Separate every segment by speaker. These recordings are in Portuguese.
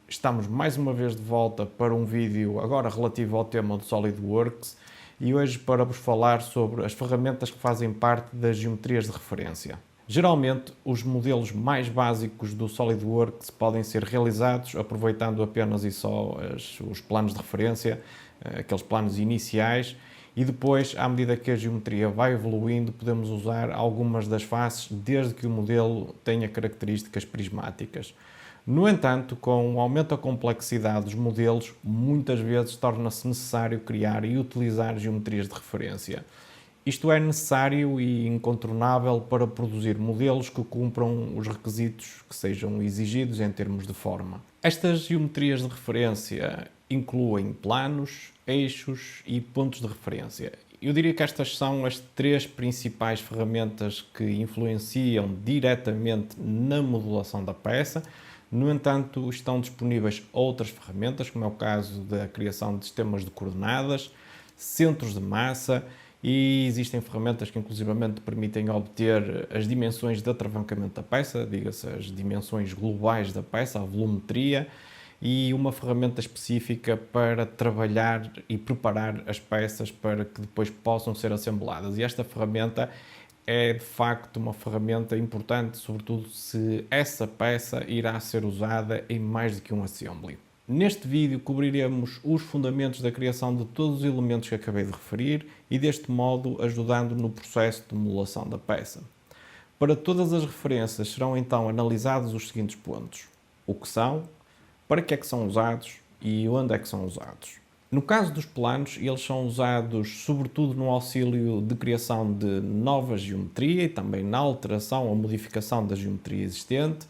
Speaker 1: Estamos mais uma vez de volta para um vídeo agora relativo ao tema do SolidWorks e hoje para vos falar sobre as ferramentas que fazem parte das geometrias de referência. Geralmente, os modelos mais básicos do SolidWorks podem ser realizados aproveitando apenas e só os planos de referência, aqueles planos iniciais, e depois, à medida que a geometria vai evoluindo, podemos usar algumas das faces desde que o modelo tenha características prismáticas. No entanto, com o aumento da complexidade dos modelos, muitas vezes torna-se necessário criar e utilizar geometrias de referência. Isto é necessário e incontornável para produzir modelos que cumpram os requisitos que sejam exigidos em termos de forma. Estas geometrias de referência incluem planos, eixos e pontos de referência. Eu diria que estas são as três principais ferramentas que influenciam diretamente na modelação da peça. No entanto, estão disponíveis outras ferramentas, como é o caso da criação de sistemas de coordenadas, centros de massa, e existem ferramentas que inclusivamente permitem obter as dimensões de atravancamento da peça, diga-se as dimensões globais da peça, a volumetria, e uma ferramenta específica para trabalhar e preparar as peças para que depois possam ser assembladas. E esta ferramenta é de facto uma ferramenta importante, sobretudo se essa peça irá ser usada em mais do que um assembly. Neste vídeo cobriremos os fundamentos da criação de todos os elementos que acabei de referir e deste modo ajudando no processo de modelação da peça. Para todas as referências serão então analisados os seguintes pontos: o que são, para que é que são usados e onde é que são usados. No caso dos planos, eles são usados sobretudo no auxílio de criação de nova geometria e também na alteração ou modificação da geometria existente.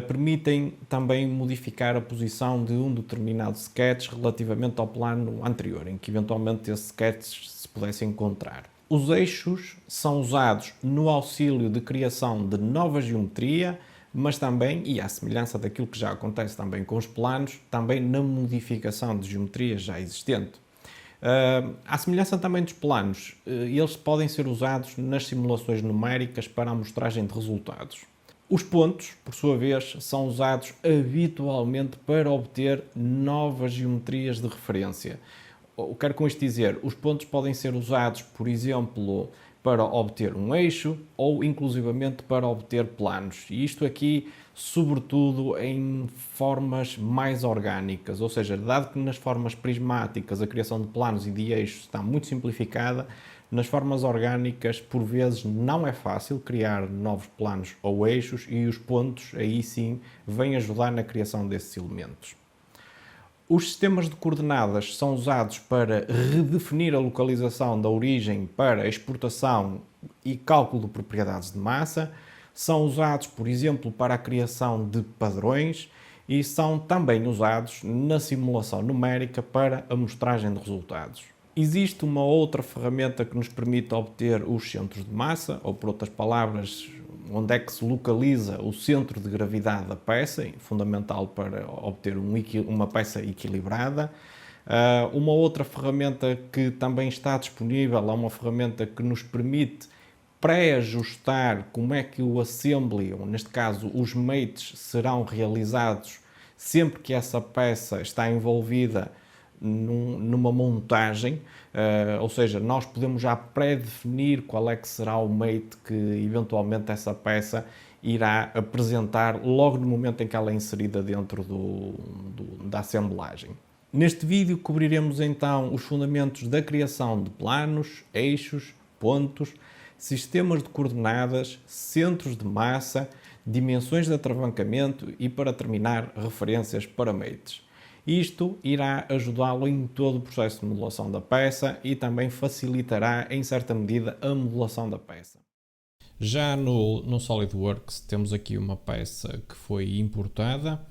Speaker 1: Permitem também modificar a posição de um determinado sketch relativamente ao plano anterior, em que eventualmente esse sketch se pudesse encontrar. Os eixos são usados no auxílio de criação de nova geometria, mas também, e à semelhança daquilo que já acontece também com os planos, também na modificação de geometria já existente. À semelhança também dos planos, eles podem ser usados nas simulações numéricas para a amostragem de resultados. Os pontos, por sua vez, são usados habitualmente para obter novas geometrias de referência. Quero com isto dizer, os pontos podem ser usados, por exemplo, para obter um eixo ou inclusivamente para obter planos. E isto aqui, sobretudo em formas mais orgânicas, ou seja, dado que nas formas prismáticas a criação de planos e de eixos está muito simplificada, nas formas orgânicas, por vezes, não é fácil criar novos planos ou eixos e os pontos, aí sim, vêm ajudar na criação desses elementos. Os sistemas de coordenadas são usados para redefinir a localização da origem para exportação e cálculo de propriedades de massa, são usados, por exemplo, para a criação de padrões e são também usados na simulação numérica para a amostragem de resultados. Existe uma outra ferramenta que nos permite obter os centros de massa, ou por outras palavras, onde é que se localiza o centro de gravidade da peça, fundamental para obter uma peça equilibrada. Uma outra ferramenta que também está disponível é uma ferramenta que nos permite pré-ajustar como é que o assembly, ou neste caso os mates, serão realizados sempre que essa peça está envolvida numa montagem, ou seja, nós podemos já pré-definir qual é que será o mate que eventualmente essa peça irá apresentar logo no momento em que ela é inserida dentro da assemblagem. Neste vídeo cobriremos então os fundamentos da criação de planos, eixos, pontos, sistemas de coordenadas, centros de massa, dimensões de atravancamento e, para terminar, referências para mates. Isto irá ajudá-lo em todo o processo de modelação da peça e também facilitará, em certa medida, a modelação da peça. Já no SolidWorks temos aqui uma peça que foi importada.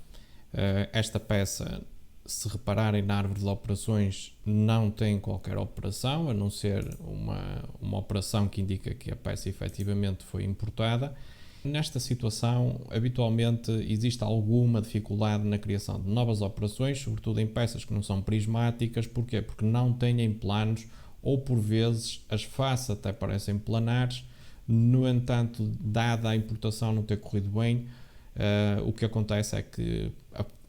Speaker 1: Esta peça, se repararem na árvore de operações, não tem qualquer operação, a não ser uma operação que indica que a peça efetivamente foi importada. Nesta situação, habitualmente existe alguma dificuldade na criação de novas operações, sobretudo em peças que não são prismáticas. Porquê? Porque não têm planos ou, por vezes, as faces até parecem planares. No entanto, dada a importação não ter corrido bem, o que acontece é que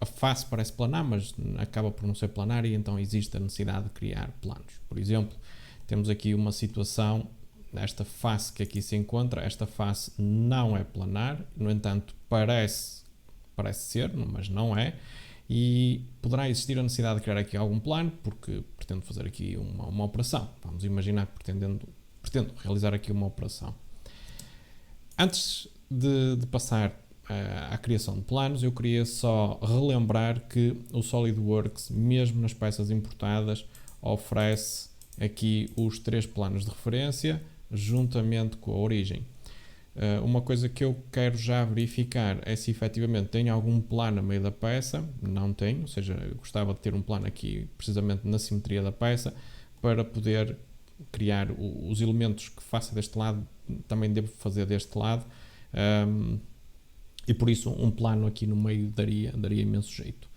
Speaker 1: a face parece planar, mas acaba por não ser planar e então existe a necessidade de criar planos. Por exemplo, temos aqui uma situação, esta face que aqui se encontra, esta face não é planar, no entanto parece ser, mas não é, e poderá existir a necessidade de criar aqui algum plano, porque pretendo fazer aqui uma operação. Vamos imaginar que pretendo realizar aqui uma operação. Antes de passar à criação de planos, eu queria só relembrar que o SolidWorks, mesmo nas peças importadas, oferece aqui os 3 planos de referência, juntamente com a origem. Uma coisa que eu quero já verificar é se efetivamente tem algum plano a meio da peça. Não tenho, ou seja, eu gostava de ter um plano aqui precisamente na simetria da peça para poder criar os elementos que faça deste lado, também devo fazer deste lado, e por isso um plano aqui no meio daria imenso jeito.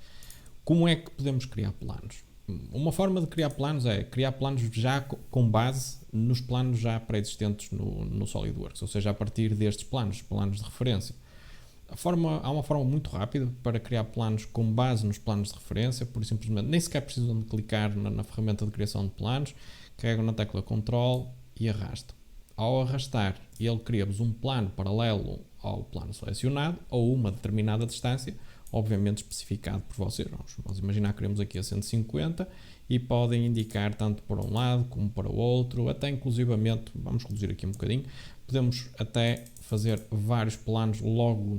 Speaker 1: Como é que podemos criar planos? Uma forma de criar planos é criar planos já com base nos planos já pré-existentes no SolidWorks, ou seja, a partir destes planos de referência. Há uma forma muito rápida para criar planos com base nos planos de referência, por simplesmente nem sequer precisam de clicar na ferramenta de criação de planos, carregam na tecla Ctrl e arrastam. Ao arrastar, ele cria-vos um plano paralelo ao plano selecionado ou uma determinada distância, obviamente especificado por vocês. Vamos imaginar que queremos aqui a 150 e podem indicar tanto para um lado como para o outro, até inclusivamente, vamos reduzir aqui um bocadinho, podemos até fazer vários planos logo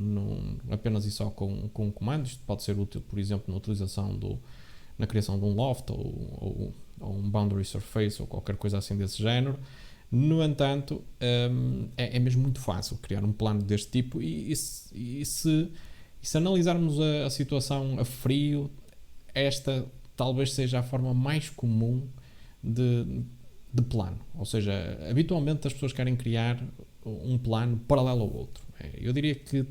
Speaker 1: apenas e só com um comando. Isto pode ser útil, por exemplo, na criação de um loft ou um boundary surface ou qualquer coisa assim desse género. No entanto, é mesmo muito fácil criar um plano deste tipo e se analisarmos a situação a frio, esta talvez seja a forma mais comum de plano. Ou seja, habitualmente as pessoas querem criar um plano paralelo ao outro. Eu diria que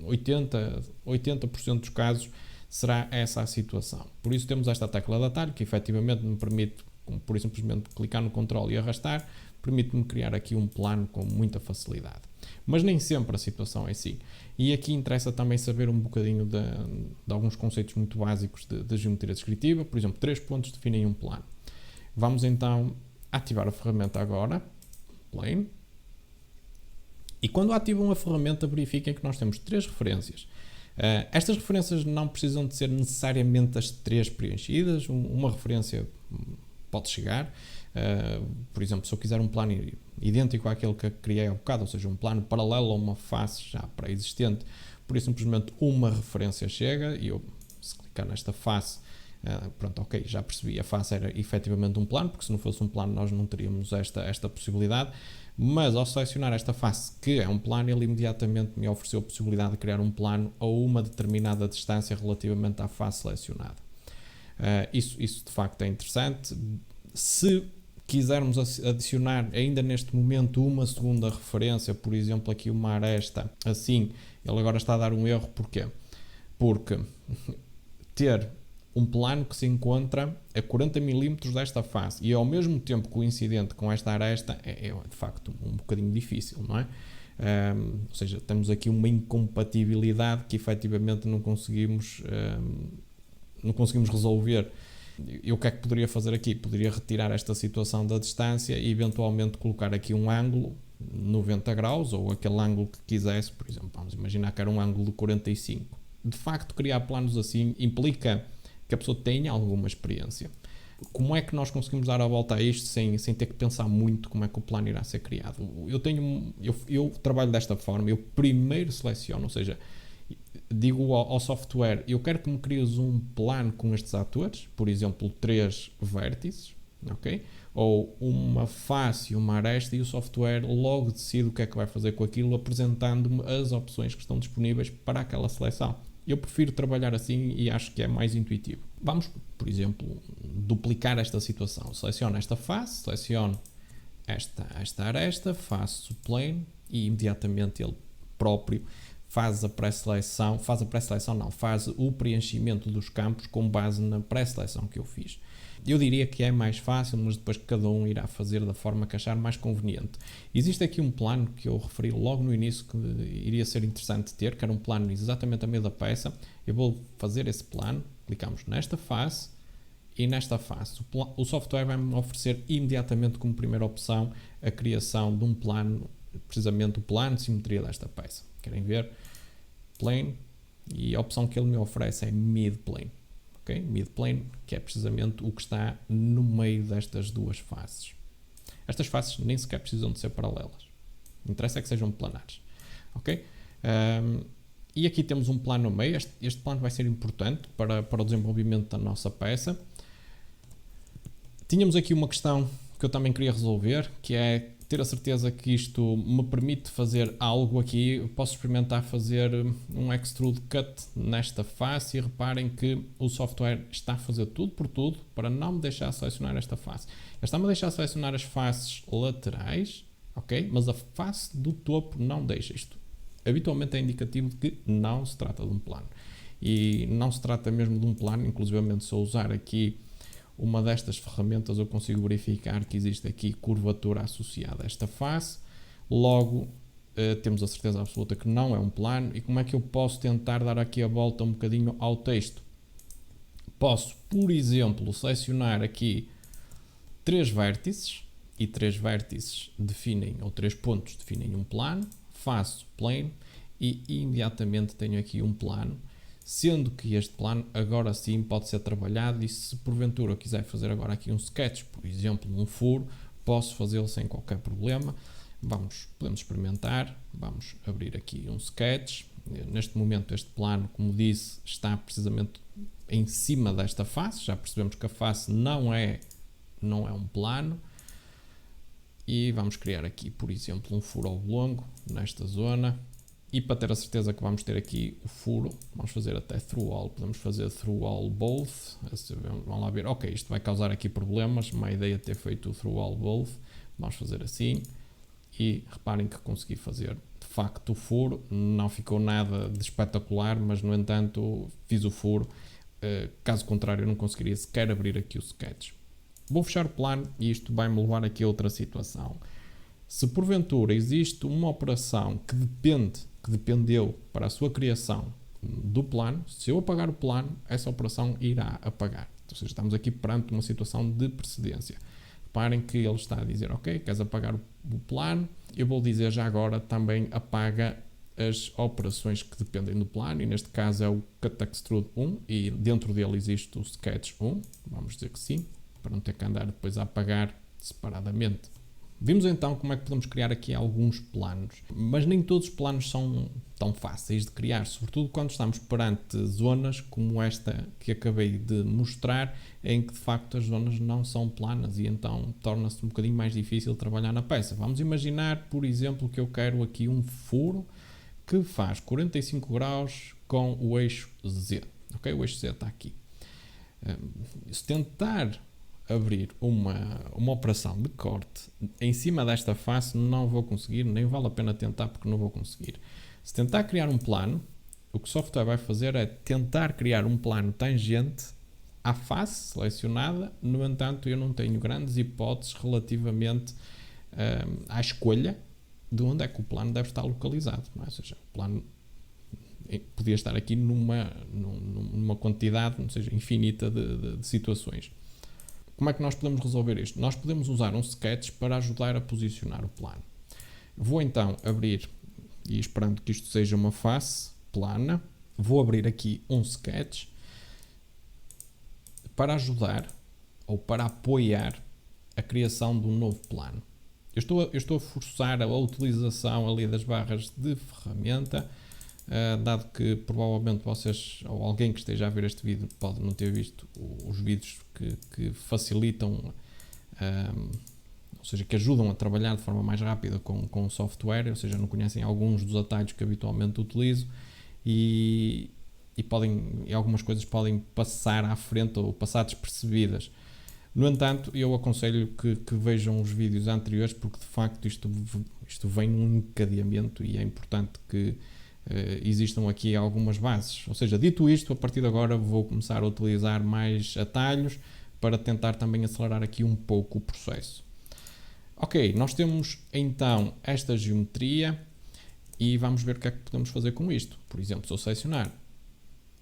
Speaker 1: 80% dos casos será essa a situação. Por isso temos esta tecla de atalho que efetivamente me permite, por simplesmente clicar no Ctrl e arrastar, permite-me criar aqui um plano com muita facilidade. Mas nem sempre a situação é assim. E aqui interessa também saber um bocadinho de alguns conceitos muito básicos de geometria descritiva. Por exemplo, 3 pontos definem um plano. Vamos então ativar a ferramenta agora, Plane. E quando ativam a ferramenta, verifiquem que nós temos 3 referências. Estas referências não precisam de ser necessariamente as 3 preenchidas. Uma referência pode chegar. Por exemplo, se eu quiser um plano idêntico àquele que criei há bocado, ou seja, um plano paralelo a uma face já pré-existente, por isso simplesmente uma referência chega e eu, se clicar nesta face, pronto, ok, já percebi, a face era efetivamente um plano, porque se não fosse um plano nós não teríamos esta possibilidade, mas ao selecionar esta face, que é um plano, ele imediatamente me ofereceu a possibilidade de criar um plano a uma determinada distância relativamente à face selecionada. Isso de facto é interessante. Se quisermos adicionar ainda neste momento uma segunda referência, por exemplo aqui uma aresta, assim, ele agora está a dar um erro, porquê? Porque ter um plano que se encontra a 40 mm desta face e ao mesmo tempo coincidente com esta aresta é de facto um bocadinho difícil, não é? Ou seja, temos aqui uma incompatibilidade que efetivamente não conseguimos resolver. E o que é que poderia fazer aqui? Poderia retirar esta situação da distância e eventualmente colocar aqui um ângulo 90 graus ou aquele ângulo que quisesse, por exemplo, vamos imaginar que era um ângulo de 45. De facto, criar planos assim implica que a pessoa tenha alguma experiência. Como é que nós conseguimos dar a volta a isto sem ter que pensar muito como é que o plano irá ser criado? Eu trabalho desta forma, eu primeiro seleciono, ou seja, digo ao software, eu quero que me cries um plano com estes atores, por exemplo, 3 vértices, ok? Ou uma face e uma aresta, e o software logo decide o que é que vai fazer com aquilo, apresentando-me as opções que estão disponíveis para aquela seleção. Eu prefiro trabalhar assim e acho que é mais intuitivo. Vamos, por exemplo, duplicar esta situação. Seleciono esta face, seleciono esta aresta, faço plane e imediatamente ele próprio faz o preenchimento dos campos com base na pré-seleção que eu fiz. Eu diria que é mais fácil, mas depois cada um irá fazer da forma que achar mais conveniente. Existe aqui um plano que eu referi logo no início que iria ser interessante ter, que era um plano exatamente a meio da peça. Eu vou fazer esse plano, clicamos nesta face e nesta face. O software vai-me oferecer imediatamente como primeira opção a criação de um plano, precisamente o plano de simetria desta peça. Querem ver? Plane, e a opção que ele me oferece é Mid-Plane. Okay? Mid-plane, que é precisamente o que está no meio destas duas faces. Estas faces nem sequer precisam de ser paralelas. O que interessa é que sejam planares. Okay? E aqui temos um plano no meio. Este plano vai ser importante para o desenvolvimento da nossa peça. Tínhamos aqui uma questão que eu também queria resolver, que é ter a certeza que isto me permite fazer algo aqui. Eu posso experimentar fazer um extrude cut nesta face e reparem que o software está a fazer tudo por tudo para não me deixar selecionar esta face. Ele está-me a deixar selecionar as faces laterais, ok? Mas a face do topo não deixa. Isto habitualmente é indicativo de que não se trata de um plano. E não se trata mesmo de um plano, inclusivamente se eu usar aqui uma destas ferramentas eu consigo verificar que existe aqui curvatura associada a esta face, logo temos a certeza absoluta que não é um plano. E como é que eu posso tentar dar aqui a volta um bocadinho ao texto? Posso, por exemplo, selecionar aqui 3 vértices, e 3 vértices definem, ou 3 pontos definem um plano, faço plane e imediatamente tenho aqui um plano. Sendo que este plano agora sim pode ser trabalhado, e se porventura eu quiser fazer agora aqui um sketch, por exemplo, um furo, posso fazê-lo sem qualquer problema. Podemos experimentar, vamos abrir aqui um sketch. Neste momento este plano, como disse, está precisamente em cima desta face, já percebemos que a face não é um plano. E vamos criar aqui, por exemplo, um furo oblongo nesta zona. E para ter a certeza que vamos ter aqui o furo, vamos fazer até through all. Podemos fazer through all both. Vamos lá ver. Ok, isto vai causar aqui problemas. Uma ideia de ter feito o through all both. Vamos fazer assim. E reparem que consegui fazer de facto o furo. Não ficou nada de espetacular, mas no entanto fiz o furo. Caso contrário, eu não conseguiria sequer abrir aqui o sketch. Vou fechar o plano e isto vai-me levar aqui a outra situação. Se porventura existe uma operação que dependeu para a sua criação do plano, se eu apagar o plano, essa operação irá apagar. Ou seja, estamos aqui perante uma situação de precedência. Reparem que ele está a dizer, ok, queres apagar o plano? Eu vou dizer já agora também apaga as operações que dependem do plano, e neste caso é o Cut Extrude 1, e dentro dele existe o Sketch 1, vamos dizer que sim, para não ter que andar depois a apagar separadamente. Vimos então como é que podemos criar aqui alguns planos, mas nem todos os planos são tão fáceis de criar, sobretudo quando estamos perante zonas como esta que acabei de mostrar, em que de facto as zonas não são planas e então torna-se um bocadinho mais difícil trabalhar na peça. Vamos imaginar, por exemplo, que eu quero aqui um furo que faz 45 graus com o eixo Z. Ok? O eixo Z está aqui. Se tentar abrir uma operação de corte em cima desta face, não vou conseguir, nem vale a pena tentar porque não vou conseguir. Se tentar criar um plano, o que o software vai fazer é tentar criar um plano tangente à face selecionada. No entanto, eu não tenho grandes hipóteses relativamente à escolha de onde é que o plano deve estar localizado. Ou seja, o plano podia estar aqui numa quantidade, ou seja, infinita de situações. Como é que nós podemos resolver isto? Nós podemos usar um sketch para ajudar a posicionar o plano. Vou então abrir, e esperando que isto seja uma face plana, vou abrir aqui um sketch para ajudar ou para apoiar a criação de um novo plano. Eu estou a forçar a utilização ali das barras de ferramenta, dado que provavelmente vocês ou alguém que esteja a ver este vídeo pode não ter visto os vídeos que facilitam, ou seja, que ajudam a trabalhar de forma mais rápida com o software, ou seja, não conhecem alguns dos atalhos que habitualmente utilizo e algumas coisas podem passar à frente ou passar despercebidas. No entanto, eu aconselho que vejam os vídeos anteriores, porque de facto isto vem num encadeamento e é importante que existam aqui algumas bases. Ou seja, dito isto, a partir de agora vou começar a utilizar mais atalhos para tentar também acelerar aqui um pouco o processo. Ok, nós temos então esta geometria e vamos ver o que é que podemos fazer com isto. Por exemplo, se eu selecionar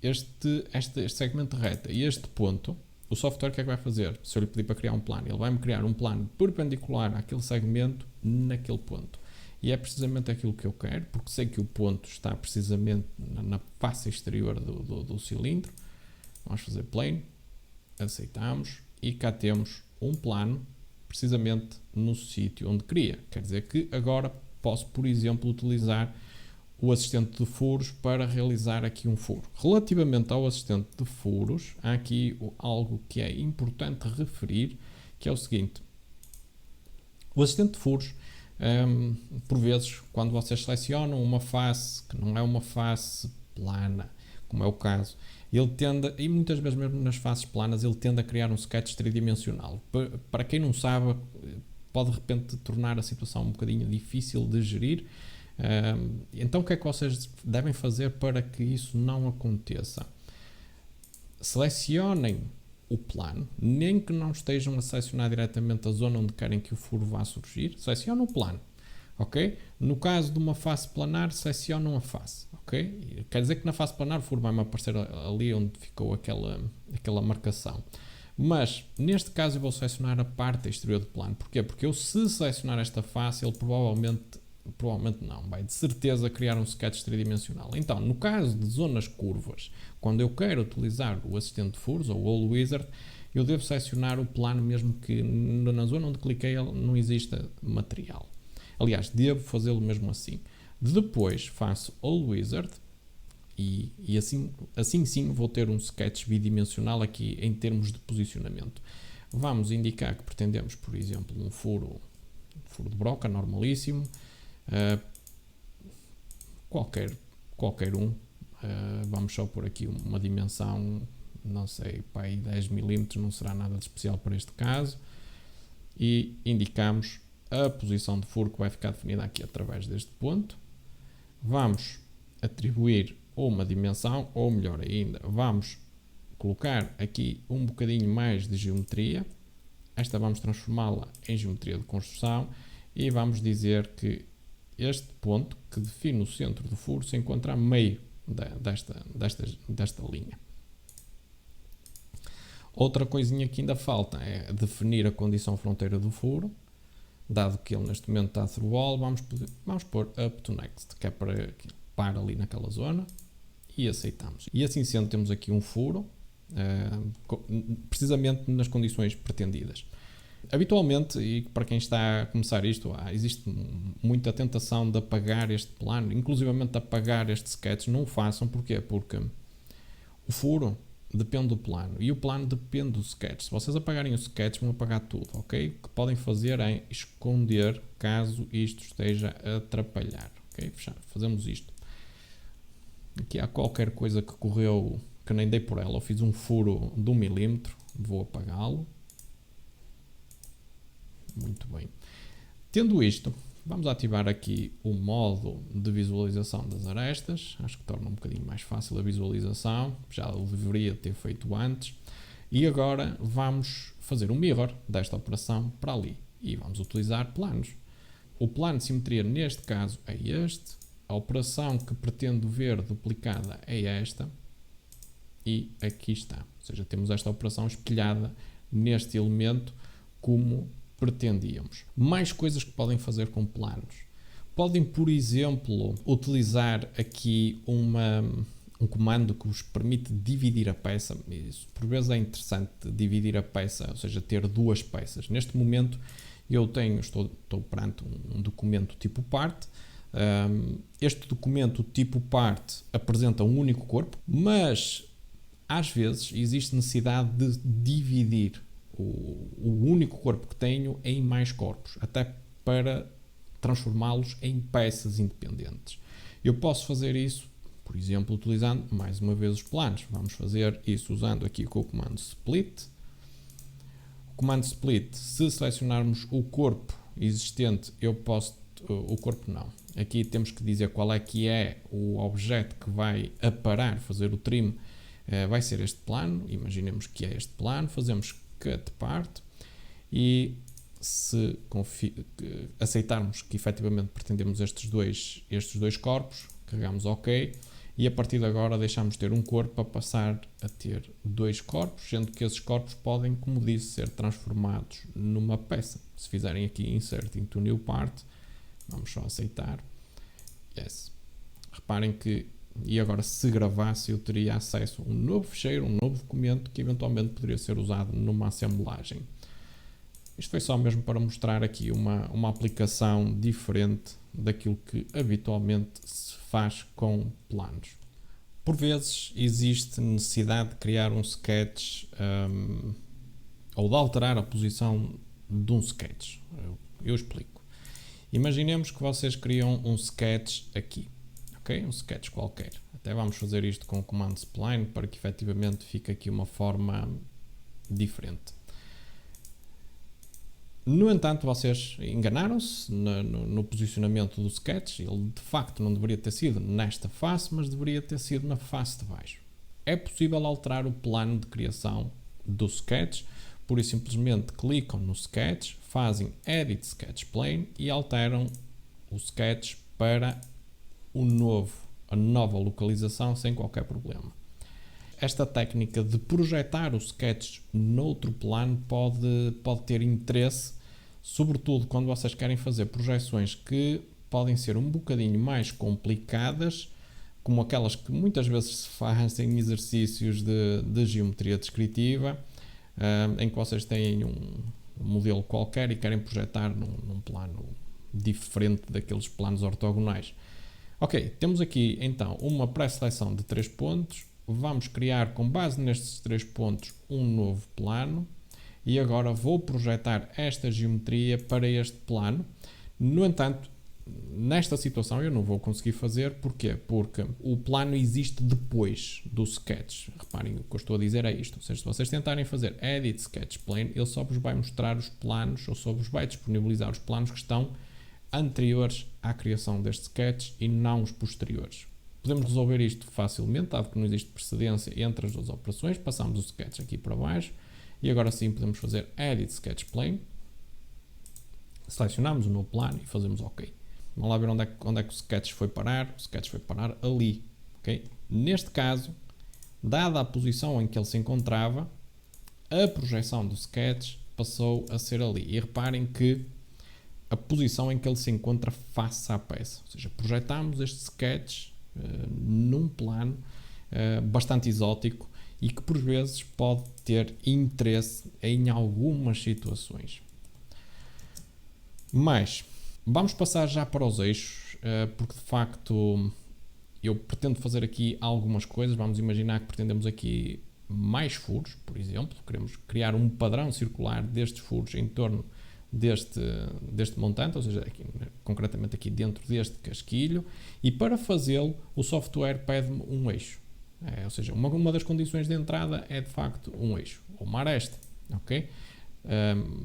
Speaker 1: este segmento de reta e este ponto, o software o que é que vai fazer? Se eu lhe pedir para criar um plano, ele vai-me criar um plano perpendicular àquele segmento naquele ponto. E é precisamente aquilo que eu quero, porque sei que o ponto está precisamente na face exterior do cilindro. Vamos fazer plane, aceitamos e cá temos um plano precisamente no sítio onde queria. Quer dizer que agora posso, por exemplo, utilizar o assistente de furos para realizar aqui um furo. Relativamente ao assistente de furos, há aqui algo que é importante referir, que é o seguinte. O assistente de furos, por vezes, quando vocês selecionam uma face que não é uma face plana, como é o caso, ele tende, e muitas vezes mesmo nas faces planas, ele tende a criar um sketch tridimensional. Para quem não sabe, pode de repente tornar a situação um bocadinho difícil de gerir. Então o que é que vocês devem fazer para que isso não aconteça? Selecionem o plano, nem que não estejam a selecionar diretamente a zona onde querem que o furo vá surgir, selecionam o plano, ok? No caso de uma face planar, selecionam a face, ok? Quer dizer que na face planar o furo vai-me aparecer ali onde ficou aquela marcação. Mas, neste caso, eu vou selecionar a parte exterior do plano. Porquê? Porque eu, se selecionar esta face, ele provavelmente não, vai de certeza criar um sketch tridimensional. Então, no caso de zonas curvas, quando eu quero utilizar o assistente de furos, ou o All Wizard, eu devo selecionar o plano mesmo que na zona onde cliquei não exista material. Aliás, devo fazê-lo mesmo assim. Depois faço All Wizard e assim sim vou ter um sketch bidimensional aqui em termos de posicionamento. Vamos indicar que pretendemos, por exemplo, um furo de broca normalíssimo, qualquer um. Vamos só pôr aqui uma dimensão, não sei, para aí 10 mm, não será nada de especial para este caso, e indicamos a posição de furo que vai ficar definida aqui através deste ponto. Vamos atribuir uma dimensão, ou melhor ainda, vamos colocar aqui um bocadinho mais de geometria. Esta vamos transformá-la em geometria de construção e vamos dizer que este ponto que define o centro do furo se encontra a meio desta linha. Outra coisinha que ainda falta é definir a condição fronteira do furo. Dado que ele neste momento está through all, vamos pôr up to next, que é para ali naquela zona, e aceitamos. E assim sendo, temos aqui um furo, precisamente nas condições pretendidas. Habitualmente, e para quem está a começar isto, existe muita tentação de apagar este plano, inclusivamente de apagar este sketch. Não o façam, porquê? Porque o furo depende do plano e o plano depende do sketch. Se vocês apagarem o sketch, vão apagar tudo, ok? O que podem fazer é esconder caso isto esteja a atrapalhar, ok? Fazemos isto. Aqui há qualquer coisa que correu que nem dei por ela, eu fiz um furo de 1 mm, vou apagá-lo. Muito bem. Tendo isto, vamos ativar aqui o modo de visualização das arestas. Acho que torna um bocadinho mais fácil a visualização. Já o deveria ter feito antes. E agora vamos fazer um mirror desta operação para ali. E vamos utilizar planos. O plano de simetria neste caso é este. A operação que pretendo ver duplicada é esta. E aqui está. Ou seja, temos esta operação espelhada neste elemento como pretendíamos. Mais coisas que podem fazer com planos. Podem, por exemplo, utilizar aqui um comando que vos permite dividir a peça. Isso, por vezes é interessante dividir a peça, ou seja, ter duas peças. Neste momento eu estou perante um documento tipo part. Este documento tipo part apresenta um único corpo, mas às vezes existe necessidade de dividir o único corpo que tenho em mais corpos, até para transformá-los em peças independentes. Eu posso fazer isso, por exemplo, utilizando mais uma vez os planos. Vamos fazer isso usando aqui com o comando split. O comando split, se selecionarmos o corpo existente, eu posso o corpo não. Aqui temos que dizer qual é que é o objeto que vai aparar, fazer o trim. Vai ser este plano, imaginemos que é este plano, fazemos cut part e se aceitarmos que efetivamente pretendemos estes dois corpos, carregamos OK e a partir de agora deixamos de ter um corpo para passar a ter dois corpos, sendo que esses corpos podem, como disse, ser transformados numa peça. Se fizerem aqui Insert into New Part, vamos só aceitar. Yes. Reparem que, e agora se gravasse, eu teria acesso a um novo ficheiro, um novo documento que eventualmente poderia ser usado numa assemblagem. Isto foi só mesmo para mostrar aqui uma aplicação diferente daquilo que habitualmente se faz com planos. Por vezes existe necessidade de criar um sketch ou de alterar a posição de um sketch. Eu explico. Imaginemos que vocês criam um sketch aqui, ok? Um sketch qualquer. Até vamos fazer isto com o comando spline para que efetivamente fique aqui uma forma diferente. No entanto, vocês enganaram-se no posicionamento do sketch. Ele de facto não deveria ter sido nesta face, mas deveria ter sido na face de baixo. É possível alterar o plano de criação do sketch. Pura e simplesmente clicam no sketch, fazem Edit Sketch Plane e alteram o sketch para a nova localização sem qualquer problema. Esta técnica de projetar o sketch noutro plano pode ter interesse, sobretudo quando vocês querem fazer projeções que podem ser um bocadinho mais complicadas, como aquelas que muitas vezes se fazem em exercícios de geometria descritiva, em que vocês têm um modelo qualquer e querem projetar num plano diferente daqueles planos ortogonais. Ok, temos aqui então uma pré-seleção de 3 pontos. Vamos criar, com base nestes 3 pontos, um novo plano e agora vou projetar esta geometria para este plano. No entanto, nesta situação eu não vou conseguir fazer. Porquê? Porque o plano existe depois do sketch. Reparem, o que eu estou a dizer é isto. Ou seja, se vocês tentarem fazer Edit Sketch Plane, ele só vos vai mostrar os planos, ou só vos vai disponibilizar os planos que estão anteriores à criação deste sketch e não os posteriores. Podemos resolver isto facilmente, dado que não existe precedência entre as duas operações. Passamos o sketch aqui para baixo e agora sim podemos fazer Edit Sketch Plane. Selecionamos o novo plano e fazemos OK. Vamos lá ver onde é que o sketch foi parar. O sketch foi parar ali. Okay? Neste caso, dada a posição em que ele se encontrava, a projeção do sketch passou a ser ali. E reparem que a posição em que ele se encontra face à peça. Ou seja, projetamos este sketch num plano bastante exótico e que por vezes pode ter interesse em algumas situações. Mas vamos passar já para os eixos, porque de facto eu pretendo fazer aqui algumas coisas. Vamos imaginar que pretendemos aqui mais furos, por exemplo. Queremos criar um padrão circular destes furos em torno deste montante, ou seja, aqui, concretamente aqui dentro deste casquilho, e para fazê-lo o software pede-me um eixo. Ou seja, uma das condições de entrada é de facto um eixo, ou uma aresta, ok?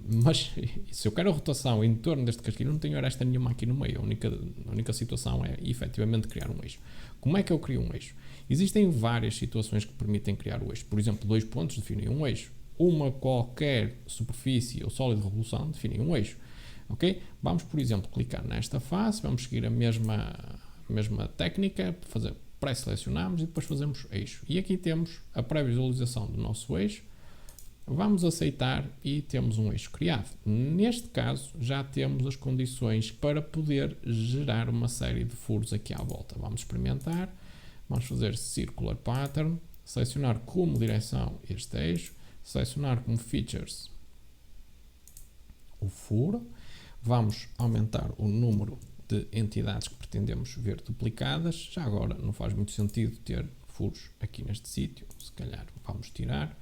Speaker 1: Mas se eu quero a rotação em torno deste casquilho, não tenho aresta nenhuma aqui no meio. A única situação é efetivamente criar um eixo. Como é que eu crio um eixo? Existem várias situações que permitem criar o eixo. Por exemplo, 2 pontos definem um eixo. Uma qualquer superfície ou sólido de revolução define um eixo. Ok? Vamos, por exemplo, clicar nesta face, vamos seguir a mesma técnica, pré-selecionamos e depois fazemos eixo. E aqui temos a pré-visualização do nosso eixo. Vamos aceitar e temos um eixo criado. Neste caso, já temos as condições para poder gerar uma série de furos aqui à volta. Vamos experimentar. Vamos fazer Circular Pattern, selecionar como direção este eixo, selecionar como Features o furo, vamos aumentar o número de entidades que pretendemos ver duplicadas. Já agora não faz muito sentido ter furos aqui neste sítio, se calhar vamos tirar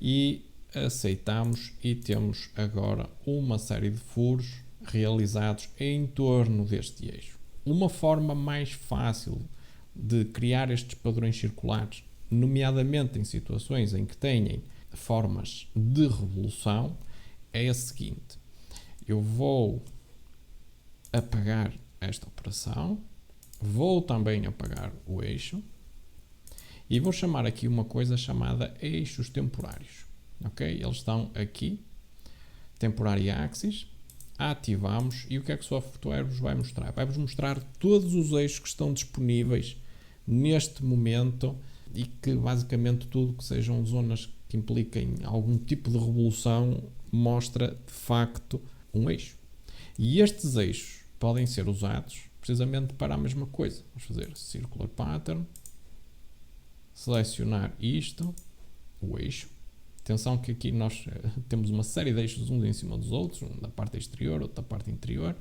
Speaker 1: e aceitamos e temos agora uma série de furos realizados em torno deste eixo. Uma forma mais fácil de criar estes padrões circulares, nomeadamente em situações em que tenham formas de revolução, é a seguinte: eu vou apagar esta operação, vou também apagar o eixo e vou chamar aqui uma coisa chamada eixos temporários. Ok? Eles estão aqui, temporária axis, ativamos e o que é que o software vos vai mostrar? Vai-vos mostrar todos os eixos que estão disponíveis neste momento e que basicamente tudo que sejam zonas que impliquem algum tipo de revolução mostra de facto um eixo. E estes eixos podem ser usados precisamente para a mesma coisa. Vamos fazer Circular Pattern, selecionar isto, o eixo. Atenção que aqui nós temos uma série de eixos uns em cima dos outros, um da parte exterior, outro da parte interior.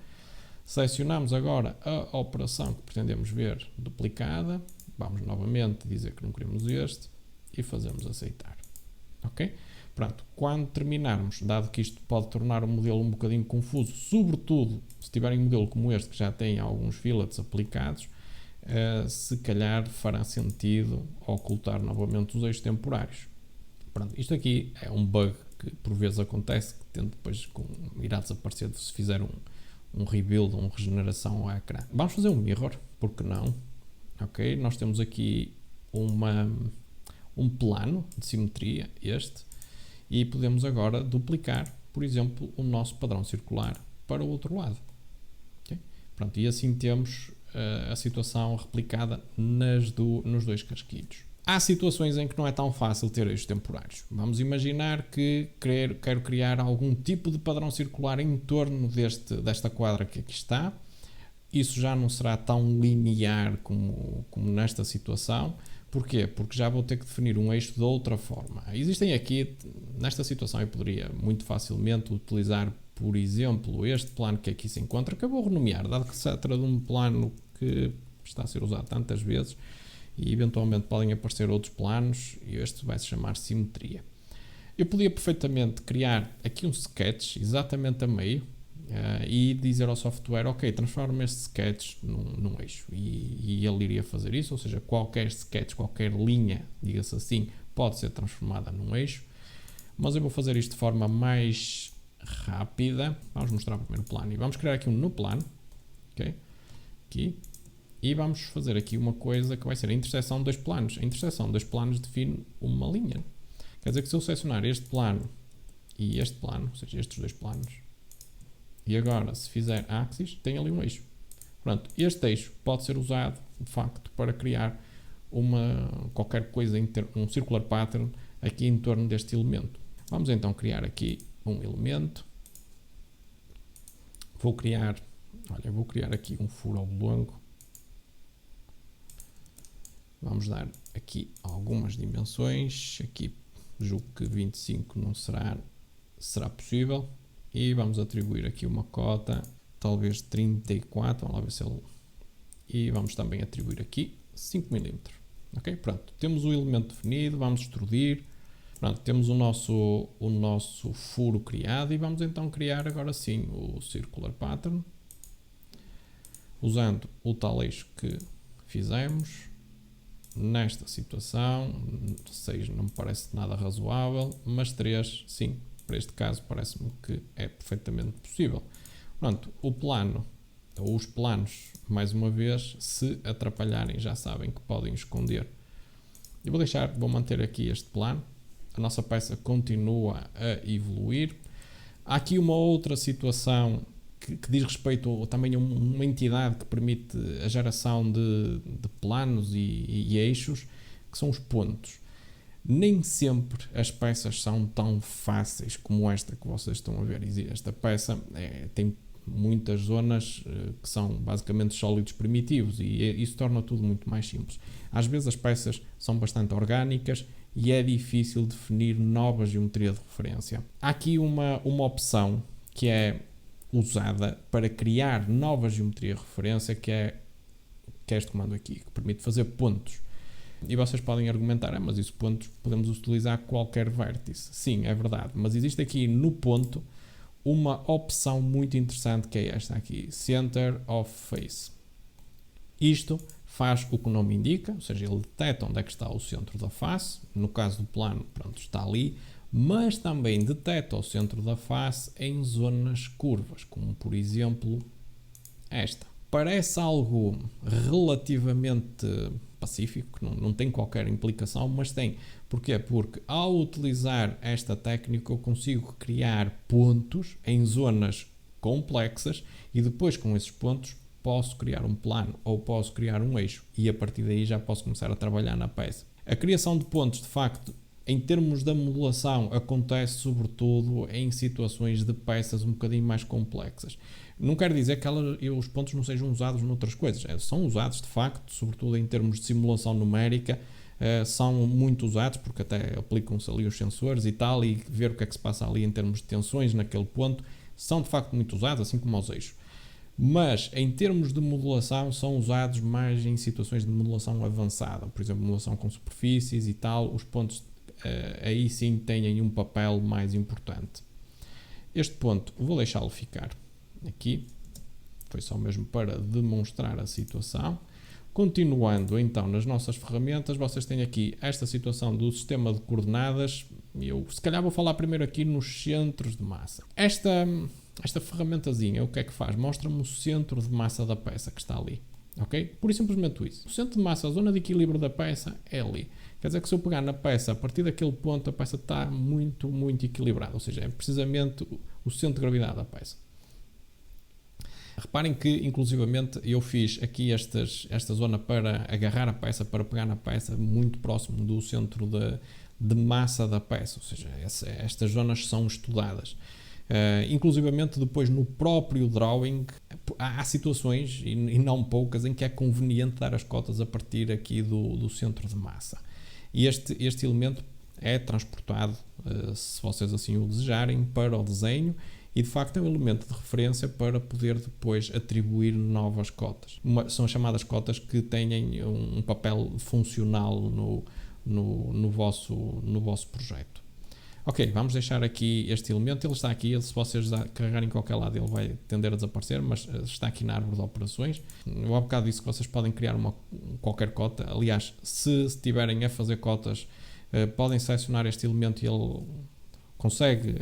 Speaker 1: Selecionamos agora a operação que pretendemos ver duplicada. Vamos novamente dizer que não queremos este e fazemos aceitar. Ok? Pronto, quando terminarmos, dado que isto pode tornar o modelo um bocadinho confuso, sobretudo se tiverem um modelo como este que já tem alguns fillets aplicados, se calhar fará sentido ocultar novamente os eixos temporários. Pronto, isto aqui é um bug que por vezes acontece, que depois irá desaparecer se fizer um rebuild, uma regeneração ao ecrã. Vamos fazer um mirror, porque não? Ok, nós temos aqui um plano de simetria, este, e podemos agora duplicar, por exemplo, o nosso padrão circular para o outro lado. Okay? Pronto, e assim temos a situação replicada nos dois casquilhos. Há situações em que não é tão fácil ter eixos temporários. Vamos imaginar que quero criar algum tipo de padrão circular em torno desta quadra que aqui está. Isso já não será tão linear como nesta situação. Porquê? Porque já vou ter que definir um eixo de outra forma. Existem aqui, nesta situação, eu poderia muito facilmente utilizar, por exemplo, este plano que aqui se encontra, que eu vou renomear, dado que se trata de um plano que está a ser usado tantas vezes, e eventualmente podem aparecer outros planos, e este vai se chamar simetria. Eu podia perfeitamente criar aqui um sketch exatamente a meio e dizer ao software, ok, transforma este sketch num eixo, e ele iria fazer isso, ou seja, qualquer sketch, qualquer linha, diga-se assim, pode ser transformada num eixo, mas eu vou fazer isto de forma mais rápida. Vamos mostrar o primeiro plano e vamos criar aqui um no plano, ok, aqui. E vamos fazer aqui uma coisa que vai ser a interseção de dois planos. A interseção de dois planos define uma linha. Quer dizer que se eu selecionar este plano e este plano, ou seja, estes dois planos, e agora se fizer axis, tem ali um eixo. Pronto, este eixo pode ser usado, de facto, para criar qualquer coisa, um circular pattern aqui em torno deste elemento. Vamos então criar aqui um elemento. Vou criar aqui um furo oblongo. Vamos dar aqui algumas dimensões, aqui julgo que 25 não será possível, e vamos atribuir aqui uma cota, talvez 34, vamos lá ver se ele... E vamos também atribuir aqui 5 mm. Ok, pronto, temos o elemento definido, vamos extrudir, pronto, temos o nosso furo criado, e vamos então criar agora sim o circular pattern, usando o tal eixo que fizemos. Nesta situação, 6 não me parece nada razoável, mas 3, sim, para este caso parece-me que é perfeitamente possível. Pronto, o plano, ou os planos, mais uma vez, se atrapalharem, já sabem que podem esconder. Eu vou manter aqui este plano, a nossa peça continua a evoluir. Há aqui uma outra situação que diz respeito também a uma entidade que permite a geração de planos e eixos, que são os pontos. Nem sempre as peças são tão fáceis como esta que vocês estão a ver. Esta peça tem muitas zonas que são basicamente sólidos primitivos, e isso torna tudo muito mais simples. Às vezes as peças são bastante orgânicas e é difícil definir nova geometria de referência. Há aqui uma opção que é usada para criar nova geometria de referência, que é este comando aqui, que permite fazer pontos. E vocês podem argumentar, mas isso pontos podemos utilizar qualquer vértice. Sim, é verdade, mas existe aqui no ponto uma opção muito interessante, que é esta aqui, Center of Face. Isto faz o que o nome indica, ou seja, ele detecta onde é que está o centro da face. No caso do plano, pronto, está ali, mas também detecta o centro da face em zonas curvas, como por exemplo esta parece algo relativamente pacífico, não tem qualquer implicação, mas tem. Porquê? Porque ao utilizar esta técnica eu consigo criar pontos em zonas complexas e depois com esses pontos posso criar um plano ou posso criar um eixo e a partir daí já posso começar a trabalhar na peça. A criação de pontos, de facto, em termos da modelação, acontece sobretudo em situações de peças um bocadinho mais complexas. Não quer dizer que os pontos não sejam usados noutras coisas. São usados, de facto, sobretudo em termos de simulação numérica, são muito usados, porque até aplicam-se ali os sensores e tal, e ver o que é que se passa ali em termos de tensões naquele ponto, são de facto muito usados, assim como os eixos. Mas, em termos de modelação, são usados mais em situações de modelação avançada. Por exemplo, modelação com superfícies e tal, os pontos aí sim têm um papel mais importante. Este ponto vou deixá-lo ficar aqui, foi só mesmo para demonstrar a situação. Continuando então nas nossas ferramentas, vocês têm aqui esta situação do sistema de coordenadas. Eu se calhar vou falar primeiro aqui nos centros de massa. Esta ferramentazinha, o que é que faz? Mostra-me o centro de massa da peça que está ali. Ok? Pura e simplesmente isso. O centro de massa, a zona de equilíbrio da peça é ali. Quer dizer que se eu pegar na peça, a partir daquele ponto, a peça está muito, muito equilibrada. Ou seja, é precisamente o centro de gravidade da peça. Reparem que, inclusivamente, eu fiz aqui esta zona para agarrar a peça, para pegar na peça, muito próximo do centro de massa da peça. Ou seja, estas zonas são estudadas. Inclusivamente depois no próprio drawing há situações, e não poucas, em que é conveniente dar as cotas a partir aqui do centro de massa. E este elemento é transportado, se vocês assim o desejarem, para o desenho e de facto é um elemento de referência para poder depois atribuir novas cotas. São as chamadas cotas que têm um papel funcional no vosso projeto. Ok, vamos deixar aqui este elemento, ele está aqui, se vocês carregarem em qualquer lado ele vai tender a desaparecer, mas está aqui na árvore de operações. Eu há bocado disse que vocês podem criar qualquer cota, aliás, se estiverem a fazer cotas, podem selecionar este elemento e ele consegue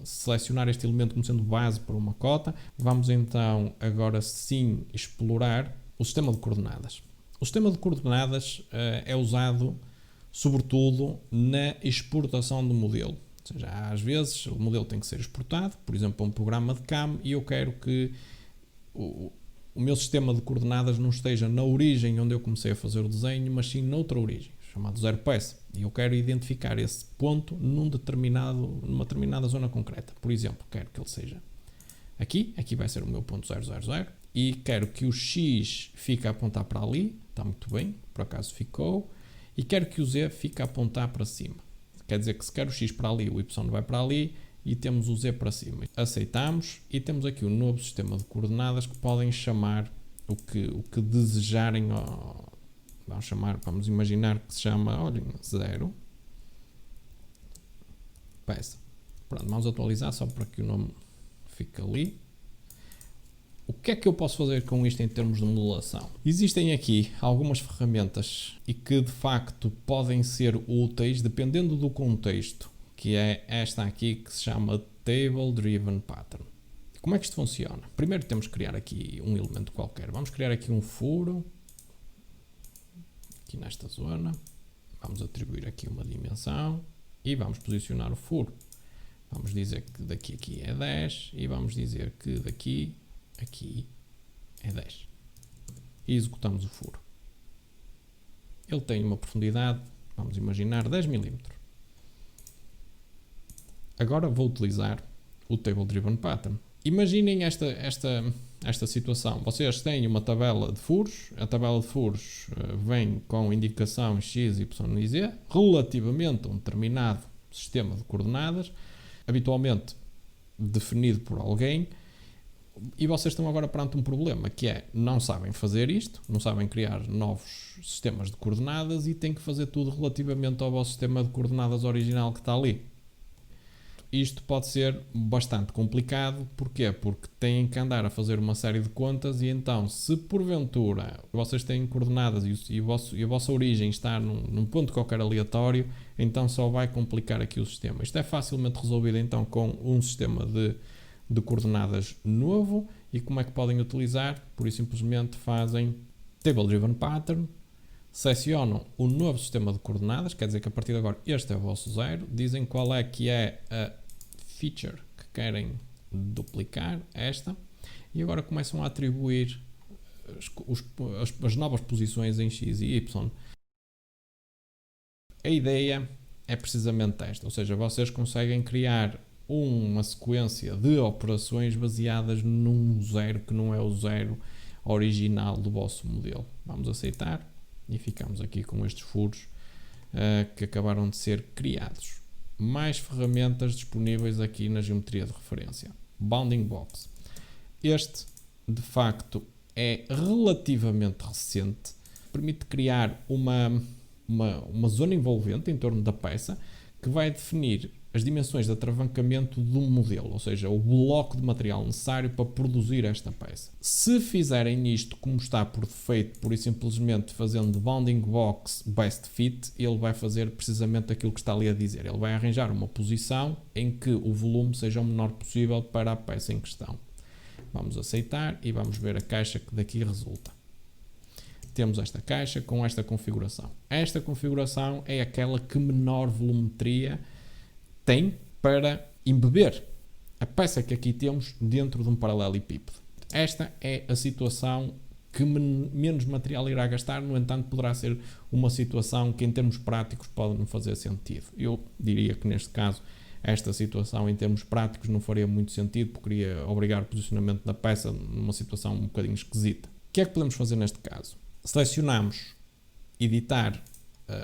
Speaker 1: selecionar este elemento como sendo base para uma cota. Vamos então agora sim explorar o sistema de coordenadas. O sistema de coordenadas é usado sobretudo na exportação do modelo. Ou seja, às vezes o modelo tem que ser exportado, por exemplo, para um programa de CAM, e eu quero que o meu sistema de coordenadas não esteja na origem onde eu comecei a fazer o desenho, mas sim noutra origem, chamado zero peça. E eu quero identificar esse ponto numa determinada zona concreta. Por exemplo, quero que ele seja aqui vai ser o meu ponto 000, e quero que o X fique a apontar para ali, está muito bem, por acaso ficou. E quero que o Z fique a apontar para cima. Quer dizer que se quer o X para ali, o Y vai para ali e temos o Z para cima. Aceitamos e temos aqui um novo sistema de coordenadas que podem chamar o que desejarem. Vamos imaginar que se chama, olhem, 0 peça. Pronto, vamos atualizar só para que o nome fique ali. O que é que eu posso fazer com isto em termos de modelação? Existem aqui algumas ferramentas e que de facto podem ser úteis dependendo do contexto, que é esta aqui que se chama Table Driven Pattern. Como é que isto funciona? Primeiro temos que criar aqui um elemento qualquer. Vamos criar aqui um furo, aqui nesta zona. Vamos atribuir aqui uma dimensão e vamos posicionar o furo. Vamos dizer que daqui a aqui é 10 e vamos dizer que daqui aqui é 10 e executamos o furo. Ele tem uma profundidade, vamos imaginar, 10 mm. Agora vou utilizar o Table Driven Pattern. Imaginem esta situação. Vocês têm uma tabela de furos, a tabela de furos vem com indicação X, Y e Z relativamente a um determinado sistema de coordenadas, habitualmente definido por alguém. E vocês estão agora perante um problema, que é, não sabem fazer isto, não sabem criar novos sistemas de coordenadas e têm que fazer tudo relativamente ao vosso sistema de coordenadas original que está ali. Isto pode ser bastante complicado, porquê? Porque têm que andar a fazer uma série de contas e então, se porventura vocês têm coordenadas e a vossa origem está num ponto qualquer aleatório, então só vai complicar aqui o sistema. Isto é facilmente resolvido então com um sistema de de coordenadas novo. E como é que podem utilizar? Por isso simplesmente fazem Table Driven Pattern, selecionam o novo sistema de coordenadas, quer dizer que a partir de agora este é o vosso 0, dizem qual é que é a feature que querem duplicar, esta, e agora começam a atribuir as novas posições em x e y. A ideia é precisamente esta, ou seja, vocês conseguem criar uma sequência de operações baseadas num 0 que não é o 0 original do vosso modelo. Vamos aceitar e ficamos aqui com estes furos que acabaram de ser criados. Mais ferramentas disponíveis aqui na geometria de referência. Bounding Box. Este, de facto, é relativamente recente. Permite criar uma zona envolvente em torno da peça que vai definir as dimensões de atravancamento do modelo, ou seja, o bloco de material necessário para produzir esta peça. Se fizerem isto como está por defeito, por simplesmente fazendo Bounding Box Best Fit, ele vai fazer precisamente aquilo que está ali a dizer. Ele vai arranjar uma posição em que o volume seja o menor possível para a peça em questão. Vamos aceitar e vamos ver a caixa que daqui resulta. Temos esta caixa com esta configuração. Esta configuração é aquela que menor volumetria tem para embeber a peça que aqui temos dentro de um paralelepípedo. Esta é a situação que menos material irá gastar, no entanto poderá ser uma situação que em termos práticos pode não fazer sentido. Eu diria que neste caso esta situação em termos práticos não faria muito sentido, porque iria obrigar o posicionamento da peça numa situação um bocadinho esquisita. O que é que podemos fazer neste caso? Selecionamos editar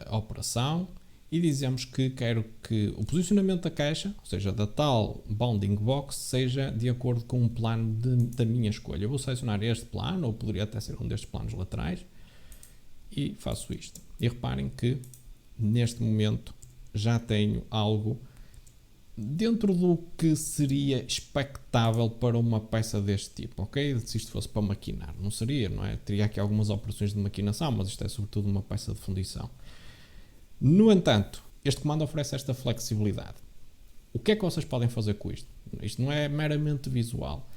Speaker 1: a operação e dizemos que quero que o posicionamento da caixa, ou seja, da tal bounding box, seja de acordo com um plano da minha escolha. Eu vou selecionar este plano, ou poderia até ser um destes planos laterais, e faço isto. E reparem que neste momento já tenho algo dentro do que seria expectável para uma peça deste tipo, ok? Se isto fosse para maquinar, não seria, não é? Teria aqui algumas operações de maquinação, mas isto é sobretudo uma peça de fundição. No entanto, este comando oferece esta flexibilidade. O que é que vocês podem fazer com isto? Isto não é meramente visual.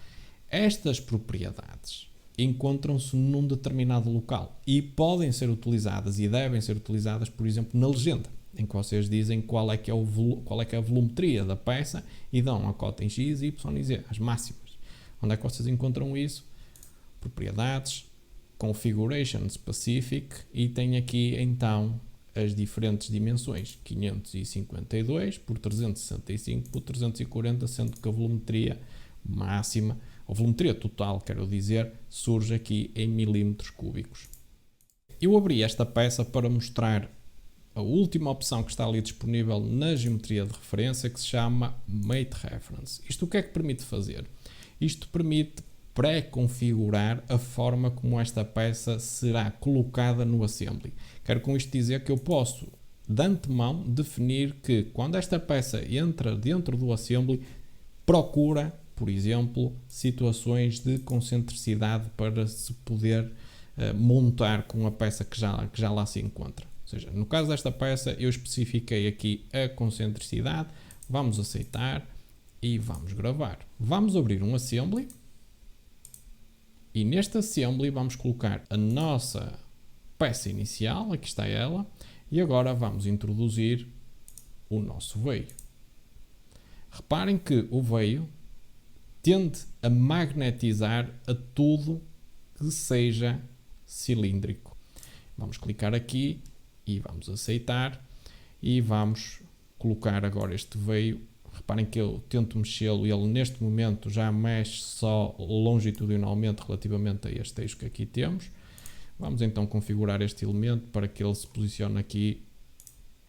Speaker 1: Estas propriedades encontram-se num determinado local e podem ser utilizadas e devem ser utilizadas, por exemplo, na legenda, em que vocês dizem qual é que é a volumetria da peça e dão a cota em X, Y e Z, as máximas. Onde é que vocês encontram isso? Propriedades, Configuration Specific, e tem aqui então as diferentes dimensões, 552 por 365 por 340, sendo que a volumetria máxima, a volumetria total, quero dizer, surge aqui em milímetros cúbicos. Eu abri esta peça para mostrar a última opção que está ali disponível na geometria de referência, que se chama Mate Reference. Isto o que é que permite fazer? Isto permite pré-configurar a forma como esta peça será colocada no assembly. Quero com isto dizer que eu posso, de antemão, definir que quando esta peça entra dentro do assembly, procura, por exemplo, situações de concentricidade para se poder montar com a peça que já lá se encontra. Ou seja, no caso desta peça, eu especifiquei aqui a concentricidade, vamos aceitar e vamos gravar. Vamos abrir um assembly. E neste assembly vamos colocar a nossa peça inicial, aqui está ela, e agora vamos introduzir o nosso veio. Reparem que o veio tende a magnetizar a tudo que seja cilíndrico. Vamos clicar aqui e vamos aceitar e vamos colocar agora este veio. Reparem que eu tento mexê-lo e ele neste momento já mexe só longitudinalmente relativamente a este eixo que aqui temos. Vamos então configurar este elemento para que ele se posicione aqui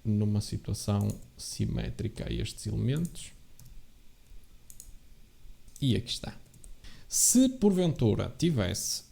Speaker 1: numa situação simétrica a estes elementos. E aqui está. Se porventura tivesse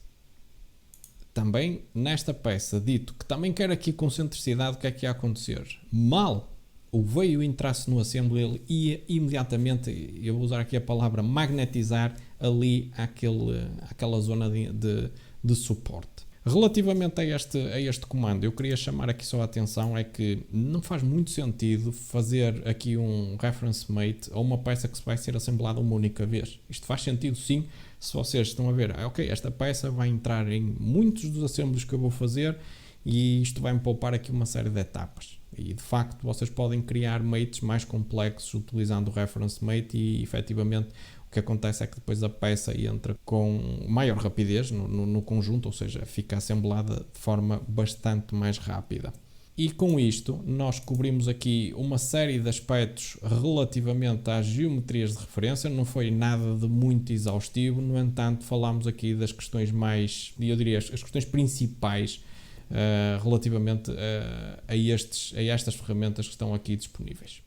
Speaker 1: também nesta peça dito que também quer aqui concentricidade, o que é que ia acontecer? Mal o veio entrasse no assembly, ele ia imediatamente, eu vou usar aqui a palavra magnetizar, ali aquela zona de suporte. Relativamente a este comando, eu queria chamar aqui só a atenção é que não faz muito sentido fazer aqui um reference mate a uma peça que vai ser assemblada uma única vez. Isto faz sentido sim, se vocês estão a ver, ok, esta peça vai entrar em muitos dos assemblos que eu vou fazer e isto vai-me poupar aqui uma série de etapas. E de facto vocês podem criar mates mais complexos utilizando o reference mate e efetivamente o que acontece é que depois a peça entra com maior rapidez no conjunto, ou seja, fica assemblada de forma bastante mais rápida. E com isto nós cobrimos aqui uma série de aspectos relativamente às geometrias de referência, não foi nada de muito exaustivo, no entanto falámos aqui das questões mais, eu diria, as questões principais relativamente a estas ferramentas que estão aqui disponíveis.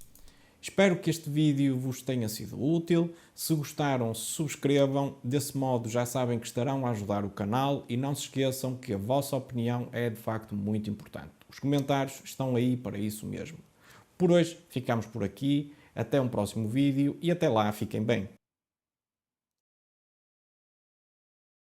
Speaker 1: Espero que este vídeo vos tenha sido útil. Se gostaram, subscrevam. Desse modo já sabem que estarão a ajudar o canal e não se esqueçam que a vossa opinião é de facto muito importante. Os comentários estão aí para isso mesmo. Por hoje ficamos por aqui. Até um próximo vídeo e até lá fiquem bem.